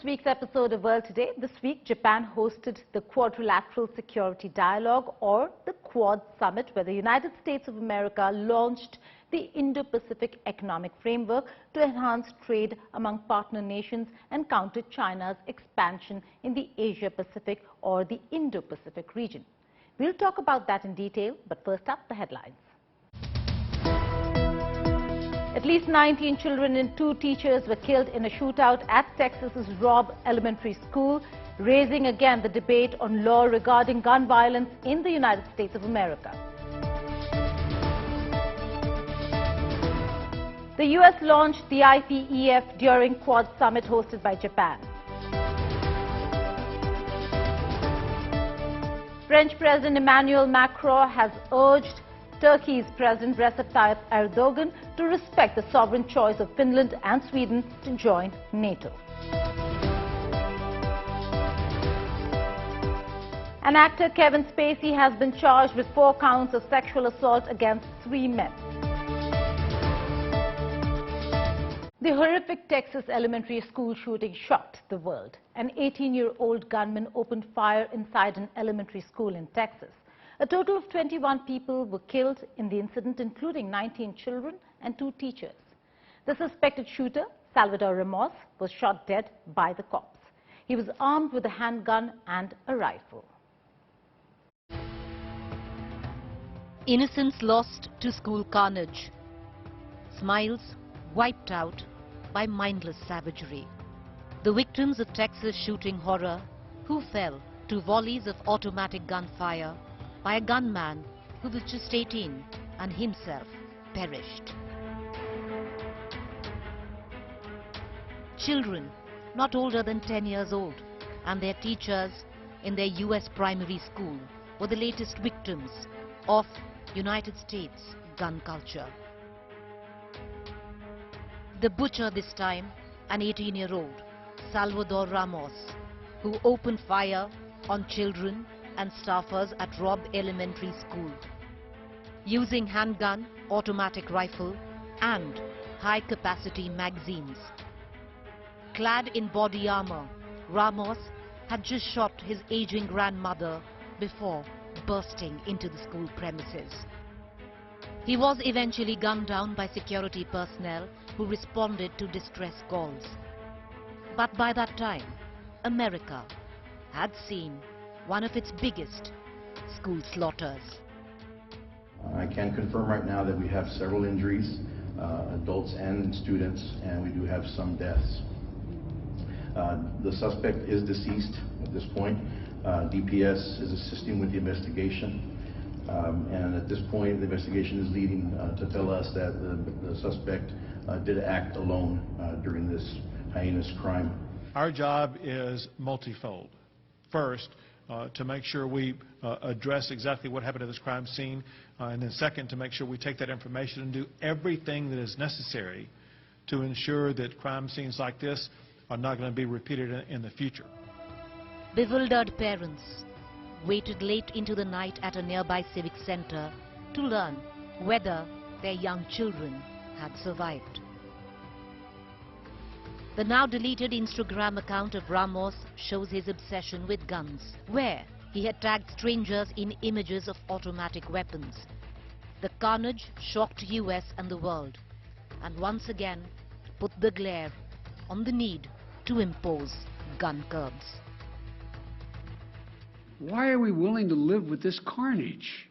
this week's episode of World Today. This week, Japan hosted the Quadrilateral Security Dialogue, or the Quad Summit, where the United States of America launched the Indo-Pacific Economic Framework to enhance trade among partner nations and counter China's expansion in the Asia-Pacific or the Indo-Pacific region. We'll talk about that in detail, but first up, the headlines. At least 19 children and 2 teachers were killed in a shootout at Texas's Robb Elementary School, raising again the debate on law regarding gun violence in the United States of America. The U.S. launched the IPEF during Quad Summit hosted by Japan. French President Emmanuel Macron has urged Turkey's President Recep Tayyip Erdogan to respect the sovereign choice of Finland and Sweden to join NATO. And actor Kevin Spacey has been charged with 4 counts of sexual assault against 3 men. The horrific Texas elementary school shooting shocked the world. An 18-year-old gunman opened fire inside an elementary school in Texas. A total of 21 people were killed in the incident, including 19 children and 2 teachers. The suspected shooter, Salvador Ramos, was shot dead by the cops. He was armed with a handgun and a rifle. Innocence lost to school carnage. Smiles wiped out by mindless savagery. The victims of Texas shooting horror who fell to volleys of automatic gunfire by a gunman who was just 18 and himself perished. Children not older than 10 years old and their teachers in their US primary school were the latest victims of United States gun culture. The butcher this time, an 18-year-old, Salvador Ramos, who opened fire on children and staffers at Robb Elementary School, using handgun, automatic rifle and high-capacity magazines. Clad in body armor, Ramos had just shot his aging grandmother before bursting into the school premises. He was eventually gunned down by security personnel who responded to distress calls. But by that time, America had seen one of its biggest school slaughters. I can confirm right now that we have several injuries, adults and students, and we do have some deaths. The suspect is deceased at this point. DPS is assisting with the investigation. And at this point, the investigation is leading to tell us that the suspect did act alone during this heinous crime. Our job is multifold. First, to make sure we address exactly what happened at this crime scene, and then second, to make sure we take that information and do everything that is necessary to ensure that crime scenes like this are not going to be repeated in the future. Bewildered parents waited late into the night at a nearby civic center to learn whether their young children had survived. The now deleted Instagram account of Ramos shows his obsession with guns, where he had tagged strangers in images of automatic weapons. The carnage shocked US and the world, and once again put the glare on the need to impose gun curbs. Why are we willing to live with this carnage?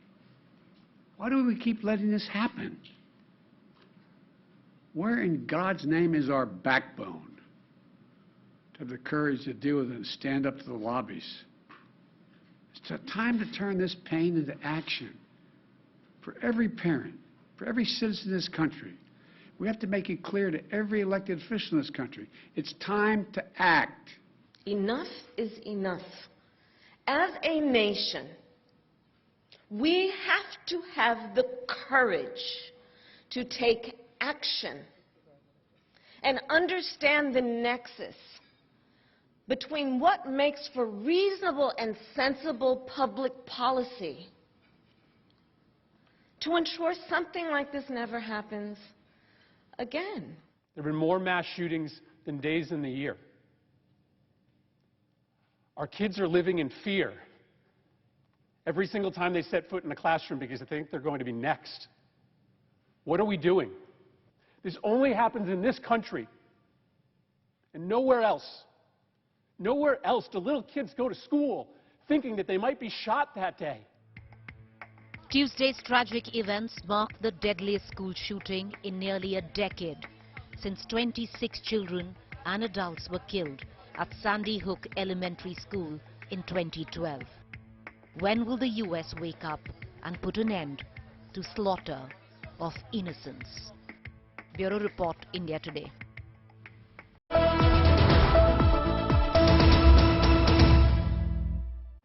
Why do we keep letting this happen? Where in God's name is our backbone to have the courage to deal with it and stand up to the lobbies? It's time to turn this pain into action. For every parent, for every citizen in this country, we have to make it clear to every elected official in this country, it's time to act. Enough is enough. As a nation, we have to have the courage to take action and understand the nexus between what makes for reasonable and sensible public policy to ensure something like this never happens again. There have been more mass shootings than days in the year. Our kids are living in fear every single time they set foot in a classroom because they think they're going to be next. What are we doing? This only happens in this country and nowhere else. Nowhere else do little kids go to school thinking that they might be shot that day. Tuesday's tragic events mark the deadliest school shooting in nearly a decade, since 26 children and adults were killed at Sandy Hook Elementary School in 2012. When will the US wake up and put an end to slaughter of innocents? Bureau Report, India Today.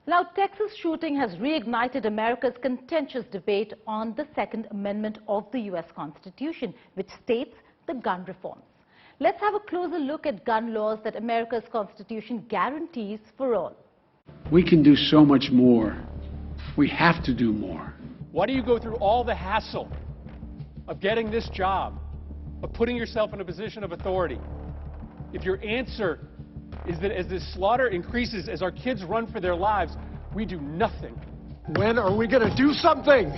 Now, Texas shooting has reignited America's contentious debate on the Second Amendment of the U.S. Constitution, which states the gun reforms. Let's have a closer look at gun laws that America's Constitution guarantees for all. We can do so much more. We have to do more. Why do you go through all the hassle of getting this job, of putting yourself in a position of authority, if your answer is that as this slaughter increases, as our kids run for their lives, we do nothing? When are we going to do something?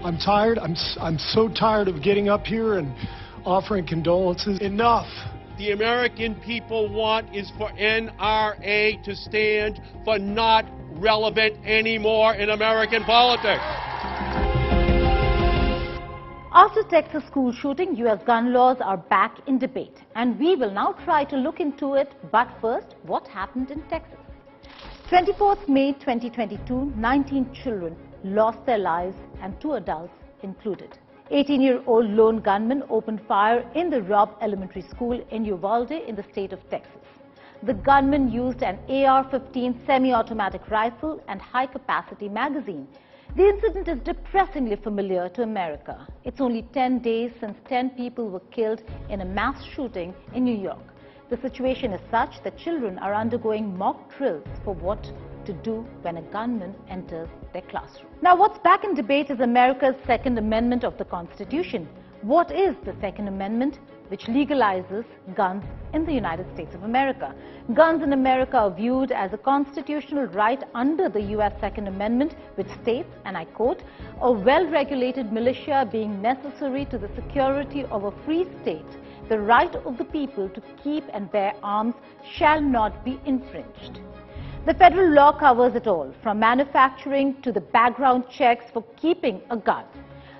I'm tired. I'm so tired of getting up here and offering condolences. Enough. The American people want is for NRA to stand for not relevant anymore in American politics. After Texas school shooting, U.S. gun laws are back in debate, and we will now try to look into it. But first, what happened in Texas? 24th May 2022, 19 children lost their lives and 2 adults included. 18-year-old lone gunman opened fire in the Robb Elementary School in Uvalde in the state of Texas. The gunman used an AR-15 semi-automatic rifle and high-capacity magazine. The incident is depressingly familiar to America. It's only 10 days since 10 people were killed in a mass shooting in New York. The situation is such that children are undergoing mock drills for what to do when a gunman enters their classroom. Now, what's back in debate is America's Second Amendment of the Constitution. What is the Second Amendment, which legalizes guns in the United States of America? Guns in America are viewed as a constitutional right under the U.S. Second Amendment, which states, and I quote, "A well-regulated militia being necessary to the security of a free state, the right of the people to keep and bear arms shall not be infringed." The federal law covers it all, from manufacturing to the background checks for keeping a gun.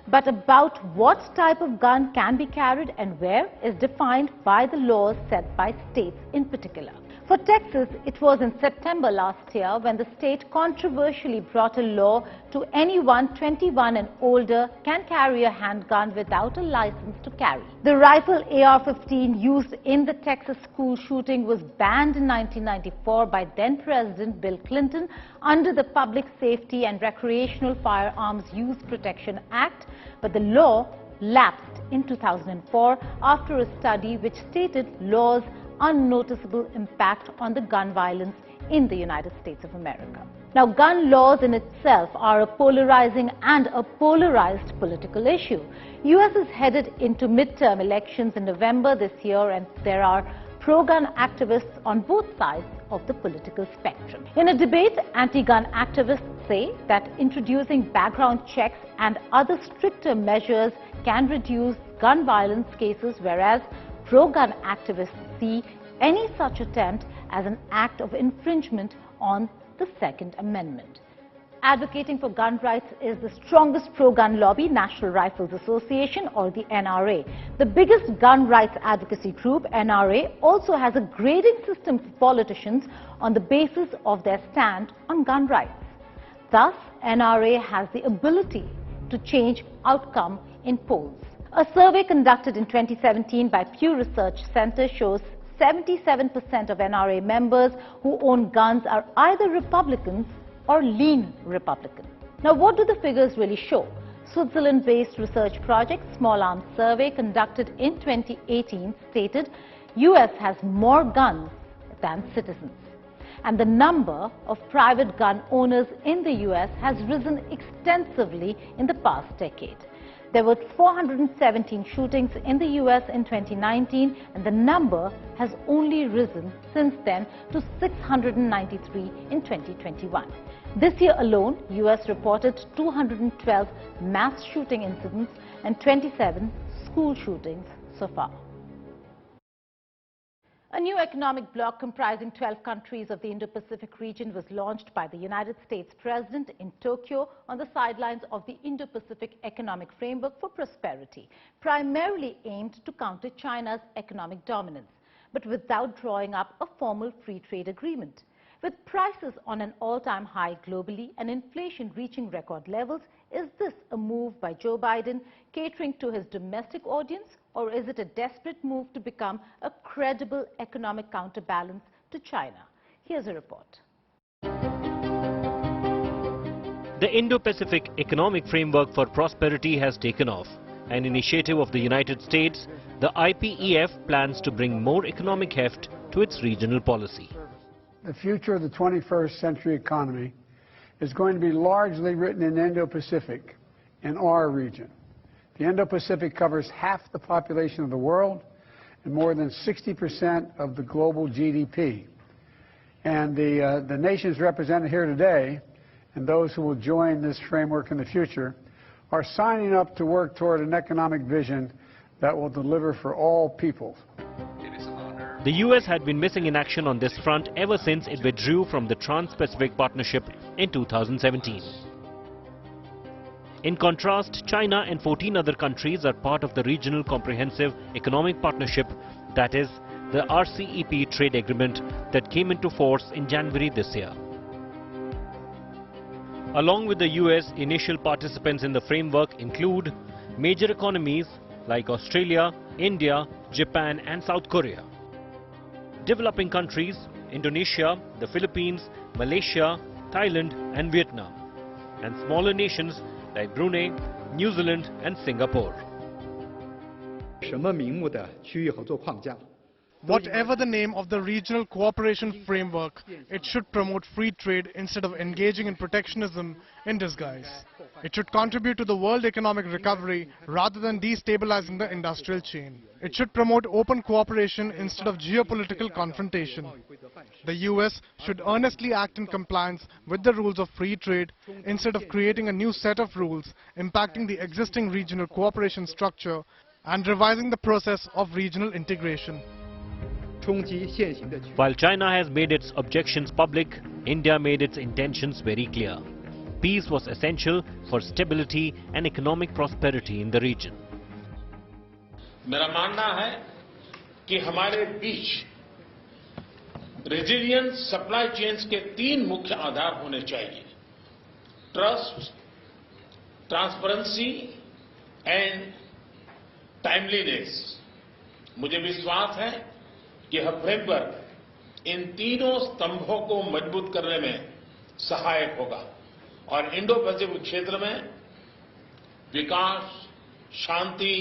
But about what type of gun can be carried and where is defined by the laws set by states in particular. For Texas, it was in September last year when the state controversially brought a law to anyone 21 and older can carry a handgun without a license to carry. The rifle AR-15 used in the Texas school shooting was banned in 1994 by then-President Bill Clinton under the Public Safety and Recreational Firearms Use Protection Act, but the law lapsed in 2004 after a study which stated law's unnoticeable impact on the gun violence in the United States of America. Now, gun laws in itself are a polarizing and a polarized political issue. U.S. is headed into midterm elections in November this year, and there are pro-gun activists on both sides of the political spectrum. In a debate, anti-gun activists say that introducing background checks and other stricter measures can reduce gun violence cases, whereas pro-gun activists see any such attempt as an act of infringement on the Second Amendment. Advocating for gun rights is the strongest pro-gun lobby, National Rifles Association, or the NRA. The biggest gun rights advocacy group, NRA, also has a grading system for politicians on the basis of their stand on gun rights. Thus, NRA has the ability to change outcome in polls. A survey conducted in 2017 by Pew Research Center shows 77% of NRA members who own guns are either Republicans or lean Republican. Now, what do the figures really show? Switzerland-based research project Small Arms Survey conducted in 2018 stated US has more guns than citizens. And the number of private gun owners in the US has risen extensively in the past decade. There were 417 shootings in the US in 2019, and the number has only risen since then to 693 in 2021. This year alone, US reported 212 mass shooting incidents and 27 school shootings so far. A new economic bloc comprising 12 countries of the Indo-Pacific region was launched by the United States President in Tokyo on the sidelines of the Indo-Pacific Economic Framework for Prosperity, primarily aimed to counter China's economic dominance, but without drawing up a formal free trade agreement. With prices on an all-time high globally and inflation reaching record levels, is this a move by Joe Biden catering to his domestic audience, or is it a desperate move to become a credible economic counterbalance to China? Here's a report. The Indo-Pacific Economic Framework for Prosperity has taken off. An initiative of the United States, the IPEF plans to bring more economic heft to its regional policy. The future of the 21st century economy is going to be largely written in Indo-Pacific, in our region. The Indo-Pacific covers half the population of the world and more than 60% of the global GDP. And the nations represented here today, and those who will join this framework in the future, are signing up to work toward an economic vision that will deliver for all peoples. The US had been missing in action on this front ever since it withdrew from the Trans-Pacific Partnership in 2017. In contrast, China and 14 other countries are part of the Regional Comprehensive Economic Partnership, that is, the RCEP trade agreement that came into force in January this year. Along with the US, initial participants in the framework include major economies like Australia, India, Japan and South Korea. Developing countries, Indonesia, the Philippines, Malaysia, Thailand and Vietnam, and smaller nations like Brunei, New Zealand and Singapore. Whatever the name of the regional cooperation framework, it should promote free trade instead of engaging in protectionism in disguise. It should contribute to the world economic recovery rather than destabilizing the industrial chain. It should promote open cooperation instead of geopolitical confrontation. The US should earnestly act in compliance with the rules of free trade instead of creating a new set of rules impacting the existing regional cooperation structure and revising the process of regional integration. While China has made its objections public, India made its intentions very clear. Peace was essential for stability and economic prosperity in the region. मेरा मानना है कि हमारे बीच resilient supply chains के 3 मुख्य आधार होने चाहिए: trust, transparency and timeliness. मुझे विश्वास है कि यह फ्रेमवर्क इन तीनों स्तंभों को मजबूत करने में सहायक होगा और इंडो पैसिफिक क्षेत्र में विकास, शांति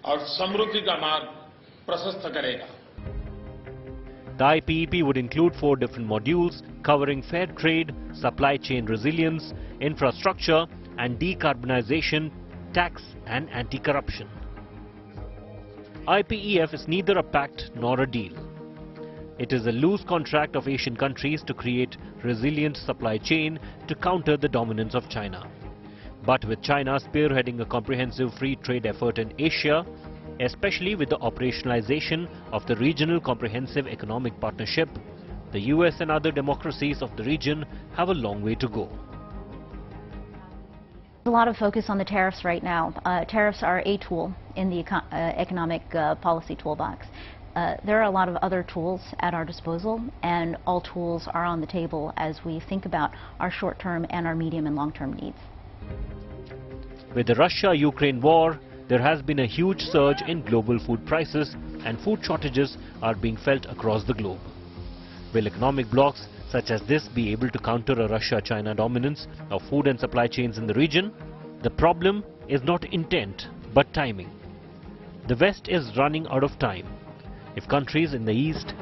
और समृद्धि का मार्ग प्रशस्त करेगा. The IPEP would include 4 different modules covering fair trade, supply chain resilience, infrastructure and decarbonization, tax and anti-corruption. IPEF is neither a pact nor a deal. It is a loose contract of Asian countries to create resilient supply chain to counter the dominance of China. But with China spearheading a comprehensive free trade effort in Asia, especially with the operationalization of the Regional Comprehensive Economic Partnership, the US and other democracies of the region have a long way to go. A lot of focus on the tariffs right now. Tariffs are a tool in the economic policy toolbox. There are a lot of other tools at our disposal, and all tools are on the table as we think about our short-term and our medium and long-term needs. With the Russia-Ukraine war, there has been a huge surge in global food prices, and food shortages are being felt across the globe. Will economic blocs such as this be able to counter a Russia-China dominance of food and supply chains in the region? The problem is not intent, but timing. The West is running out of time if countries in the East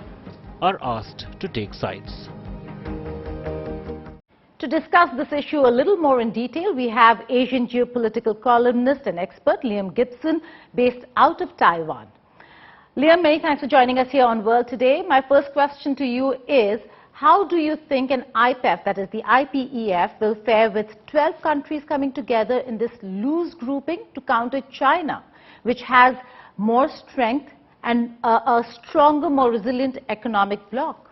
are asked to take sides. To discuss this issue a little more in detail, we have Asian geopolitical columnist and expert Liam Gibson, based out of Taiwan. Liam, many thanks for joining us here on World Today. My first question to you is, how do you think an IPEF, that is the IPEF, will fare with 12 countries coming together in this loose grouping to counter China, which has more strength and a stronger, more resilient economic bloc?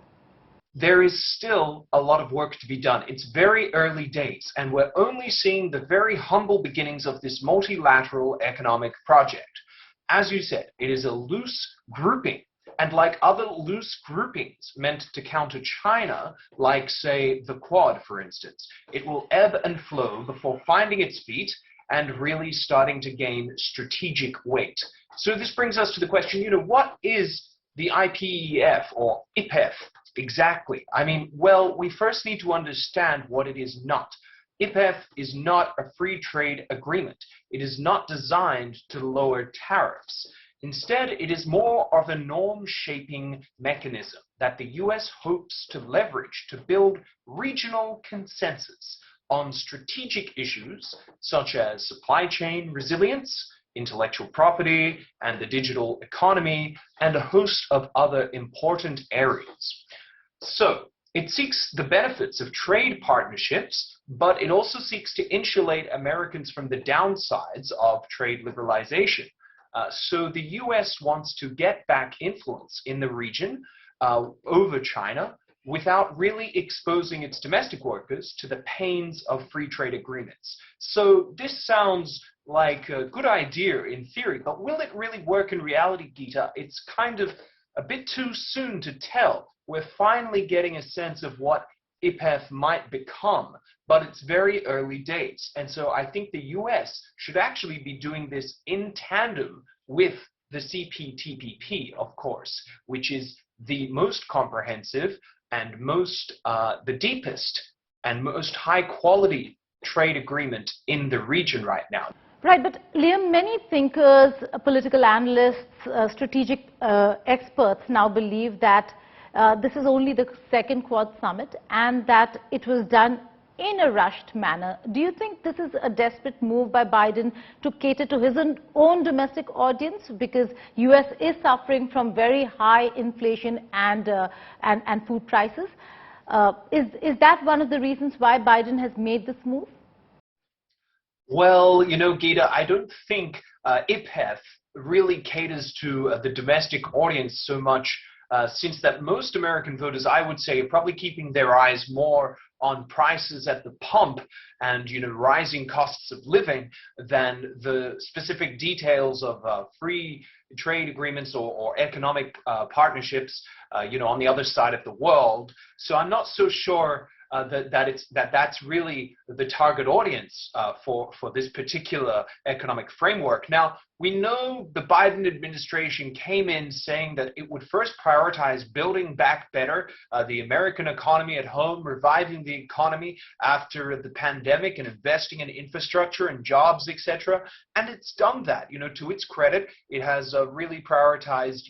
There is still a lot of work to be done. It's very early days, and we're only seeing the very humble beginnings of this multilateral economic project. As you said, it is a loose grouping, and like other loose groupings meant to counter China, like, say, the Quad, for instance, it will ebb and flow before finding its feet and really starting to gain strategic weight. So this brings us to the question, what is the IPEF or IPEF exactly? I mean, well, we first need to understand what it is not. IPEF is not a free trade agreement. It is not designed to lower tariffs. Instead, it is more of a norm-shaping mechanism that the US hopes to leverage to build regional consensus on strategic issues such as supply chain resilience, intellectual property, and the digital economy, and a host of other important areas. So, it seeks the benefits of trade partnerships, but it also seeks to insulate Americans from the downsides of trade liberalization. So the US wants to get back influence in the region over China without really exposing its domestic workers to the pains of free trade agreements. So this sounds like a good idea in theory, but will it really work in reality, Geeta? It's kind of a bit too soon to tell. We're finally getting a sense of what IPEF might become, but it's very early days. And so I think the US should actually be doing this in tandem with the CPTPP, of course, which is the most comprehensive and the deepest and most high quality trade agreement in the region right now. Right, but Liam, many thinkers, political analysts, strategic experts now believe that this is only the second Quad summit and that it was done in a rushed manner. Do you think this is a desperate move by Biden to cater to his own domestic audience, because US is suffering from very high inflation and food prices? Is that one of the reasons why Biden has made this move? Well, Geeta, I don't think IPEF really caters to the domestic audience so much, since that most American voters, I would say, are probably keeping their eyes more on prices at the pump and rising costs of living than the specific details of free trade agreements or economic partnerships on the other side of the world. So I'm not so sure that's really the target audience for this particular economic framework. Now, we know the Biden administration came in saying that it would first prioritize building back better the American economy at home, reviving the economy after the pandemic and investing in infrastructure and jobs, etc. And it's done that. To its credit, it has really prioritized,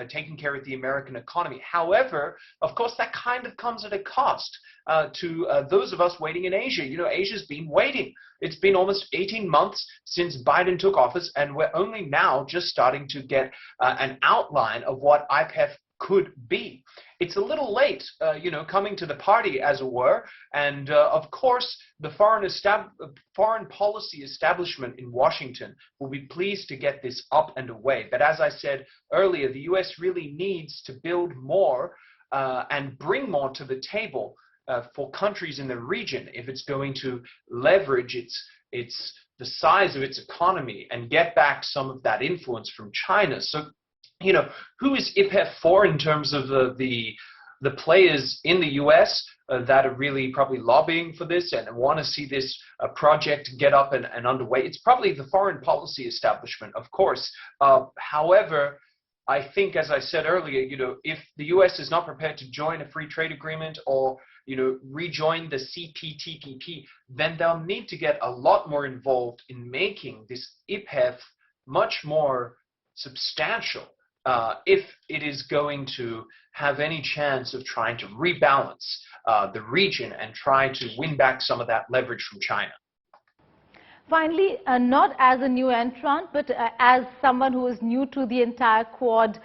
taking care of the American economy. However, of course, that kind of comes at a cost to those of us waiting in Asia. Asia's been waiting. It's been almost 18 months since Biden took office, and we're only now just starting to get an outline of what IPEF could be. It's a little late, coming to the party, as it were, and of course, the foreign policy establishment in Washington will be pleased to get this up and away. But as I said earlier, the US really needs to build more and bring more to the table for countries in the region if it's going to leverage the size of its economy and get back some of that influence from China. So, who is IPEF for in terms of the players in the US that are really probably lobbying for this and want to see this project get up and underway? It's probably the foreign policy establishment, of course. However, I think, as I said earlier, if the US is not prepared to join a free trade agreement or rejoin the CPTPP, then they'll need to get a lot more involved in making this IPEF much more substantial if it is going to have any chance of trying to rebalance the region and try to win back some of that leverage from China. Finally, not as a new entrant, but as someone who is new to the entire Quad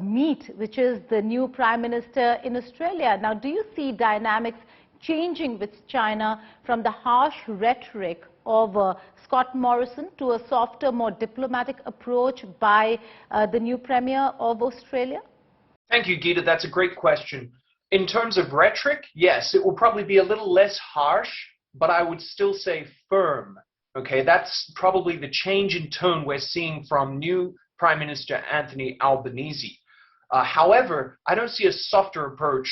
meet, which is the new Prime Minister in Australia. Now, do you see dynamics changing with China from the harsh rhetoric of Scott Morrison to a softer, more diplomatic approach by the new Premier of Australia? Thank you, Geeta. That's a great question. In terms of rhetoric, yes, it will probably be a little less harsh, but I would still say firm. Okay, that's probably the change in tone we're seeing from new Prime Minister Anthony Albanese. However, I don't see a softer approach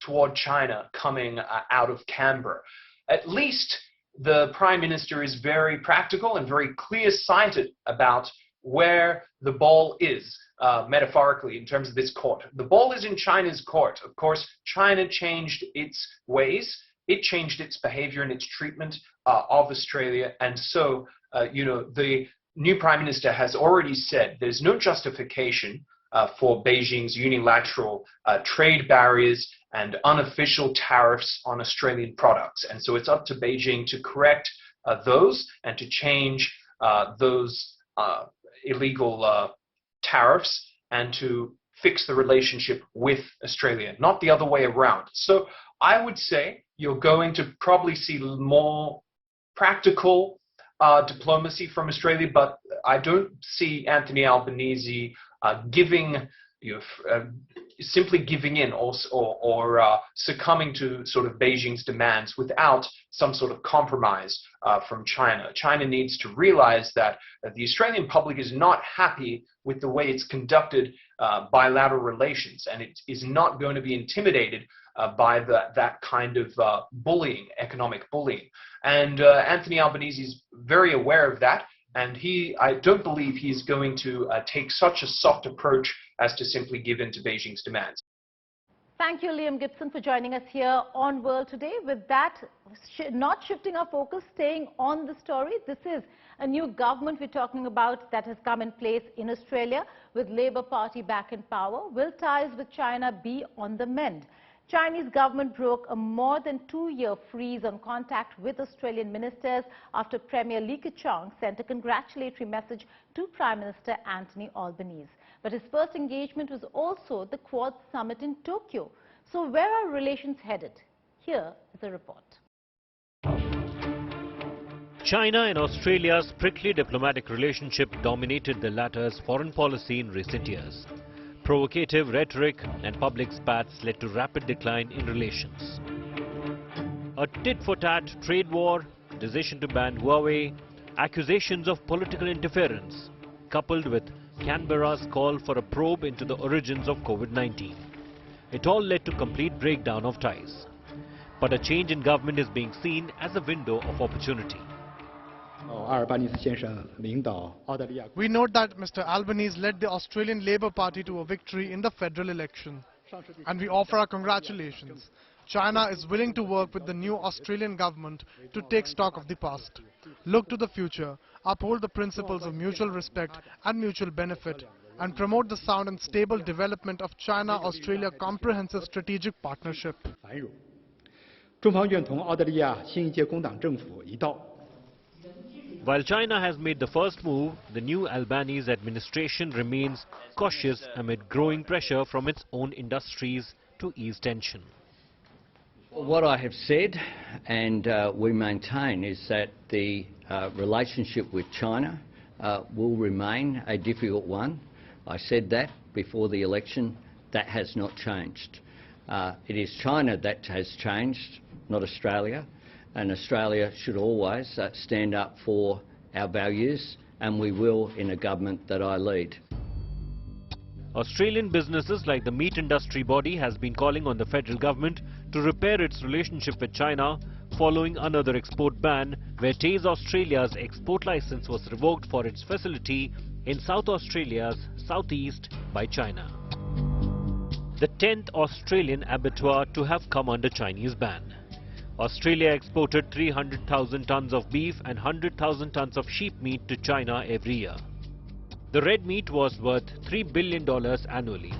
toward China coming out of Canberra. At least the Prime Minister is very practical and very clear-sighted about where the ball is, metaphorically, in terms of this court. The ball is in China's court. Of course, China changed its ways. It changed its behavior and its treatment of Australia. And so, the new Prime Minister has already said there's no justification for Beijing's unilateral trade barriers and unofficial tariffs on Australian products. And so it's up to Beijing to correct those and to change those illegal tariffs and to fix the relationship with Australia, not the other way around. So I would say you're going to probably see more practical diplomacy from Australia, but I don't see Anthony Albanese simply giving in or succumbing to sort of Beijing's demands without some sort of compromise from China. China needs to realize that the Australian public is not happy with the way it's conducted bilateral relations, and it is not going to be intimidated by that kind of bullying, economic bullying. And Anthony Albanese is very aware of that, and I don't believe he's going to take such a soft approach as to simply give in to Beijing's demands. Thank you, Liam Gibson, for joining us here on World Today. With that, not shifting our focus, staying on the story, this is a new government we're talking about that has come in place in Australia with Labour Party back in power. Will ties with China be on the mend? Chinese government broke a more than 2-year freeze on contact with Australian ministers after Premier Li Keqiang sent a congratulatory message to Prime Minister Anthony Albanese. But his first engagement was also the Quad summit in Tokyo. So where are relations headed? Here is a report. China and Australia's prickly diplomatic relationship dominated the latter's foreign policy in recent years. Provocative rhetoric and public spats led to rapid decline in relations. A tit-for-tat trade war, decision to ban Huawei, accusations of political interference, coupled with Canberra's call for a probe into the origins of COVID-19. It all led to complete breakdown of ties. But a change in government is being seen as a window of opportunity. We note that Mr. Albanese led the Australian Labour Party to a victory in the federal election, and we offer our congratulations. China is willing to work with the new Australian government to take stock of the past, look to the future, uphold the principles of mutual respect and mutual benefit, and promote the sound and stable development of China-Australia Comprehensive Strategic Partnership. While China has made the first move, the new Albanese administration remains cautious amid growing pressure from its own industries to ease tension. What I have said and we maintain is that the relationship with China will remain a difficult one. I said that before the election. That has not changed. It is China that has changed, not Australia. And Australia should always stand up for our values, and we will in a government that I lead. Australian businesses like the meat industry body has been calling on the federal government to repair its relationship with China following another export ban where Taze Australia's export license was revoked for its facility in South Australia's southeast by China. The 10th Australian abattoir to have come under Chinese ban. Australia exported 300,000 tons of beef and 100,000 tons of sheep meat to China every year. The red meat was worth $3 billion annually.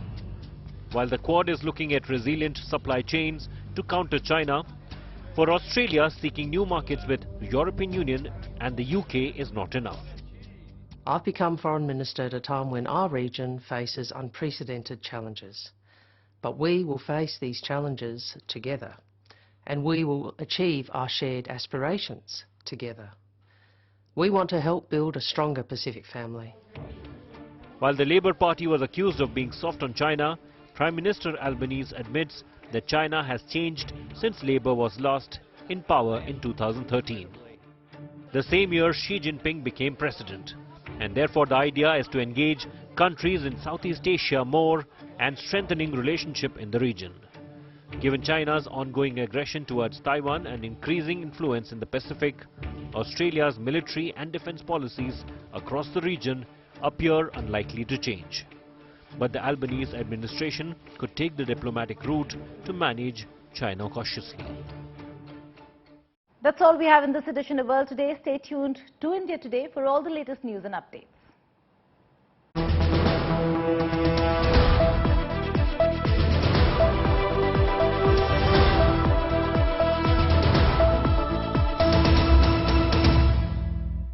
While the Quad is looking at resilient supply chains to counter China, for Australia, seeking new markets with European Union and the UK is not enough. I've become Foreign Minister at a time when our region faces unprecedented challenges. But we will face these challenges together, and we will achieve our shared aspirations together. We want to help build a stronger Pacific family. While the Labour Party was accused of being soft on China, Prime Minister Albanese admits that China has changed since Labour was last in power in 2013. The same year, Xi Jinping became president, and therefore the idea is to engage countries in Southeast Asia more and strengthening relationship in the region. Given China's ongoing aggression towards Taiwan and increasing influence in the Pacific, Australia's military and defence policies across the region appear unlikely to change. But the Albanese administration could take the diplomatic route to manage China cautiously. That's all we have in this edition of World Today. Stay tuned to India Today for all the latest news and updates.